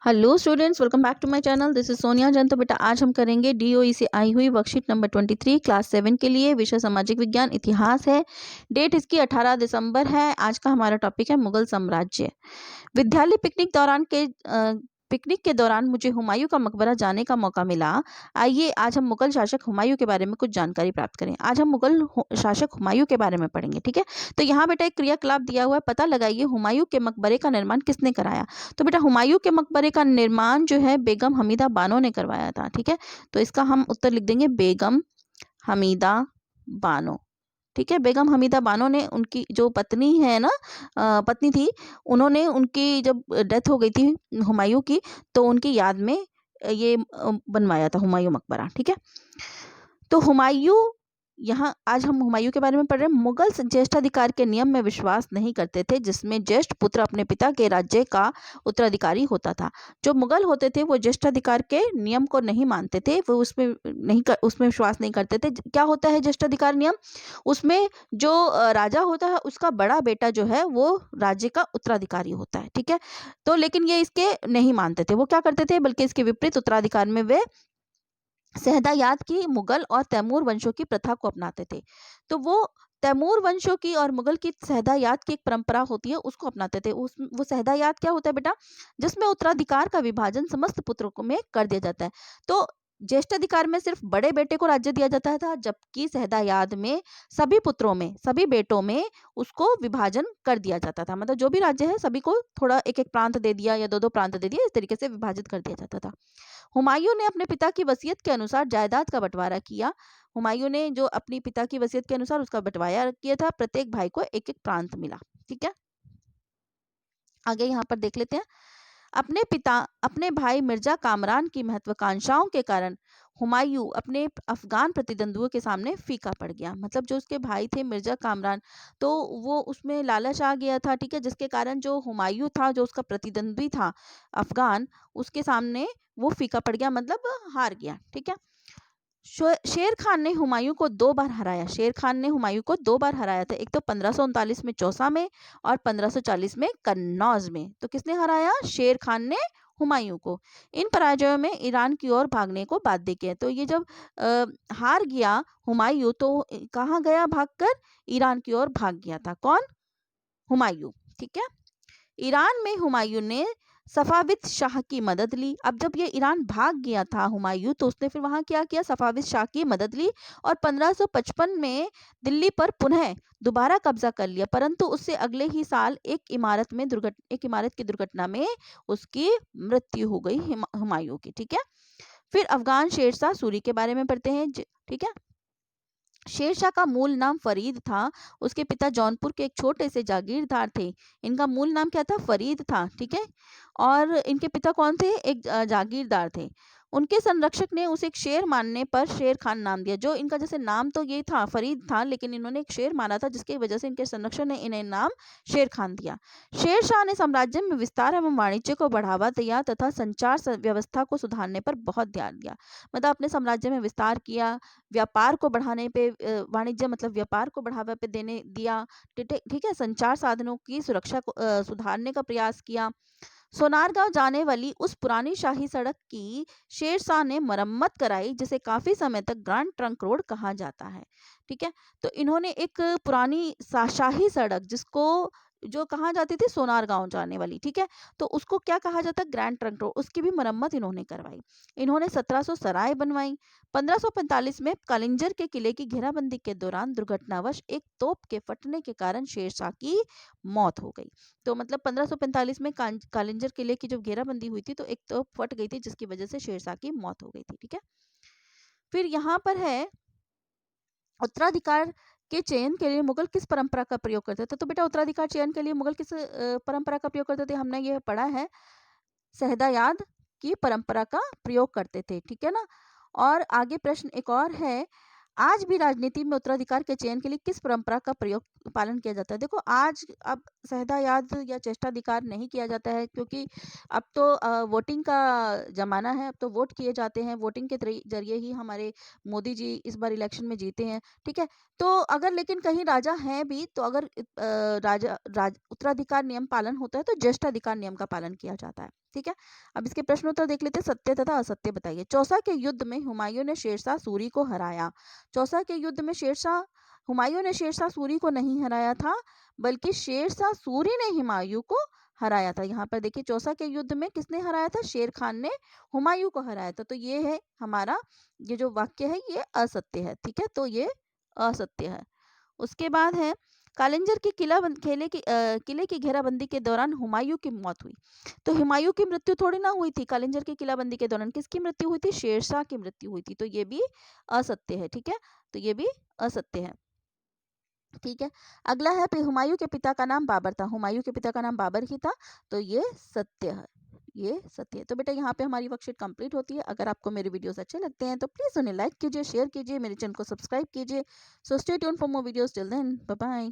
Hello students, welcome back to my channel. This is Sonia Jain. तो बेटा आज हम करेंगे डीओई से आई हुई वर्कशीट नंबर 23 क्लास 7 के लिए। विषय सामाजिक विज्ञान इतिहास है। डेट इसकी 18 दिसंबर है। आज का हमारा टॉपिक है मुगल साम्राज्य। विद्यालय पिकनिक के दौरान मुझे हुमायूं का मकबरा जाने का मौका मिला। आइए आज हम मुगल शासक हुमायूं के बारे में कुछ जानकारी प्राप्त करें। आज हम शासक हुमायूं के बारे में पढ़ेंगे, ठीक है। तो यहाँ बेटा एक क्रियाकलाप दिया हुआ है, पता लगाइए हुमायूं के मकबरे का निर्माण किसने कराया। तो बेटा हुमायूं के मकबरे का निर्माण जो है बेगम हमीदा बानो ने करवाया था, ठीक है। तो इसका हम उत्तर लिख देंगे बेगम हमीदा बानो, ठीक है। बेगम हमीदा बानो ने, उनकी जो पत्नी है ना, पत्नी थी, उन्होंने उनकी जब डेथ हो गई थी हुमायूं की, तो उनकी याद में ये बनवाया था हुमायूं मकबरा, ठीक है। तो हुमायूं, यहाँ आज हम हुमायूं के बारे में पढ़ रहे हैं। मुगल ज्येष्ठाधिकार के नियम में विश्वास नहीं करते थे, जिसमें ज्येष्ठ पुत्र अपने पिता के राज्य का उत्तराधिकारी होता था। जो मुगल होते थे वो ज्येष्ठाधिकार के नियम को नहीं मानते थे, वो उसमें विश्वास नहीं करते थे। क्या होता है ज्येष्ठाधिकार नियम? उसमें जो राजा होता है उसका बड़ा बेटा जो है वो राज्य का उत्तराधिकारी होता है, ठीक है। तो लेकिन ये इसके नहीं मानते थे, वो क्या करते थे, बल्कि इसके विपरीत उत्तराधिकार में वे सहदायाद की मुगल और तैमूर वंशों की प्रथा को अपनाते थे। तो वो तैमूर वंशों की और मुगल की सहदायाद की एक परंपरा होती है, उसको अपनाते थे। वो सहदायाद क्या होता है बेटा? जिसमें उत्तराधिकार का विभाजन समस्त पुत्रों में कर दिया जाता है। तो ज्येष्ठाधिकार में सिर्फ बड़े बेटे को राज्य दिया जाता था, जबकि सहदायाद में सभी पुत्रों में, सभी बेटों में उसको विभाजन कर दिया जाता था। मतलब जो भी राज्य है सभी को थोड़ा एक एक प्रांत दे दिया या दो दो प्रांत दे दिया, इस तरीके से विभाजित कर दिया जाता था। हुमायूं ने अपने पिता की वसीयत के अनुसार जायदाद का बंटवारा किया। हुमायूं ने जो अपनी पिता की वसीयत के अनुसार उसका बंटवारा किया था, प्रत्येक भाई को एक एक प्रांत मिला, ठीक है। आगे यहाँ पर देख लेते हैं। अपने भाई मिर्जा कामरान की महत्वाकांक्षाओं के कारण हुमायूं अपने अफगान प्रतिद्वंद्वियों के सामने फीका पड़ गया। मतलब जो उसके भाई थे मिर्जा कामरान, तो वो उसमें लालच आ गया था, ठीक है, जिसके कारण जो हुमायूं था, जो उसका प्रतिद्वंद्वी था अफगान, उसके सामने वो फीका पड़ गया, मतलब हार गया, ठीक है। शेर खान ने हुमायूं को 2 बार हराया। शेर खान ने हुमायूं को 2 बार हराया था, एक तो 1539 में चौसा में और 1540 में कन्नौज में। तो किसने हराया? शेर खान ने हुमायूं को। इन पराजयों में ईरान की ओर भागने को बाध्य किया। तो ये जब हार गया हुमायूं, तो कहाँ गया भागकर? ईरान की ओर भाग गया था। कौन? हुमायूं, ठीक है। ईरान में हुमायूं ने सफाविद शाह की मदद ली। अब जब ये ईरान भाग गया था हुमायूं, तो उसने फिर वहां क्या किया? सफाविद शाह की मदद ली और 1555 में दिल्ली पर पुनः दोबारा कब्जा कर लिया। परंतु उससे अगले ही साल एक इमारत की दुर्घटना में उसकी मृत्यु हो गई हुमायूं की, ठीक है। फिर अफगान शेरशाह सूरी के बारे में पढ़ते हैं, ठीक है। शेरशाह का मूल नाम फरीद था। उसके पिता जौनपुर के एक छोटे से जागीरदार थे। इनका मूल नाम क्या था? फरीद था, ठीक है। और इनके पिता कौन थे? एक जागीरदार थे। उनके संरक्षक ने उसे एक शेर मानने पर शेर खान नाम दिया। जो इनका जैसे नाम तो ये था फरीद था, लेकिन इन्होंने एक शेर माना था, जिसकी वजह से इनके संरक्षक ने इन्हें नाम शेर खान दिया। शेर शाह ने साम्राज्य में विस्तार एवं वाणिज्य को बढ़ावा दिया तथा संचार व्यवस्था को सुधारने पर बहुत ध्यान दिया। मतलब अपने साम्राज्य में विस्तार किया, व्यापार को बढ़ाने पे, वाणिज्य मतलब व्यापार को बढ़ावा पे देने दिया, ठीक है। संचार साधनों की सुरक्षा को सुधारने का प्रयास किया। सोनारगांव जाने वाली उस पुरानी शाही सड़क की शेरशाह ने मरम्मत कराई, जिसे काफी समय तक ग्रैंड ट्रंक रोड कहा जाता है, ठीक है। तो इन्होंने एक पुरानी शाही सड़क, जिसको जो कहा जाती थी सोनारगांव जाने वाली, ठीक है, तो उसको क्या कहा जाता? Grand trunk road. उसकी भी मरम्मत इन्होंने करवाई। इन्होंने 1700 सराय बनवाई। 1545 में कालिंजर के किले की घेराबंदी के दौरान दुर्घटनावश एक तोप के फटने के कारण शेरशाह की मौत हो गई। तो मतलब 1545 में कालिंजर किले की जब घेराबंदी हुई थी, तो एक तोप फट गई थी, जिसकी वजह से शेरशाह की मौत हो गई थी, ठीक है। फिर यहाँ पर है उत्तराधिकार के चयन के लिए मुगल किस परंपरा का प्रयोग करते थे। तो बेटा उत्तराधिकार चयन के लिए मुगल किस परंपरा का प्रयोग करते थे? हमने ये पढ़ा है, सहदायाद की परंपरा का प्रयोग करते थे, ठीक है ना। और आगे प्रश्न एक और है, आज भी राजनीति में उत्तराधिकार के चयन के लिए किस परंपरा का पालन किया जाता है। देखो आज अब सहदायाद या ज्येष्ठाधिकार नहीं किया जाता है, क्योंकि अब तो वोटिंग का जमाना है। अब तो वोट किए जाते हैं, वोटिंग के जरिए ही हमारे मोदी जी इस बार इलेक्शन में जीते हैं, ठीक है। तो अगर लेकिन कहीं राजा हैं भी, तो अगर उत्तराधिकार नियम पालन होता है, तो ज्येष्ठाधिकार नियम का पालन किया जाता है। ठीक है। अब इसके प्रश्नोत्तर देख लेते हैं। सत्य तथा असत्य बताइए। चौसा के युद्ध में हुमायूं ने शेरशाह सूरी को हराया। चौसा के युद्ध में हुमायूं ने शेरशाह सूरी को नहीं हराया था, बल्कि शेरशाह सूरी ने हुमायूं को हराया था। यहाँ पर देखिए, चौसा के युद्ध में किसने हराया था? शेर खान ने हुमायूं को हराया था। तो ये है हमारा, ये जो वाक्य है ये असत्य है। ठीक है, तो ये असत्य है। उसके बाद है कालिंजर की किले की घेराबंदी के दौरान हुमायूं की मौत हुई। तो हुमायूं की मृत्यु थोड़ी ना हुई थी, कालिंजर की किलाबंदी के दौरान किसकी मृत्यु हुई थी? शेरशाह की मृत्यु हुई थी। तो ये भी असत्य है। ठीक है, तो ये भी असत्य है। ठीक है, अगला है हुमायूं के पिता का नाम बाबर था। हुमायूं के पिता का नाम बाबर ही था, तो ये सत्य है। ये सत्य है। तो बेटा यहाँ पे हमारी वर्कशीट कंप्लीट होती है। अगर आपको मेरे वीडियोस अच्छे लगते हैं तो प्लीज़ उन्हें लाइक कीजिए, शेयर कीजिए, मेरे चैनल को सब्सक्राइब कीजिए। So stay tuned for more videos. Till then, bye bye.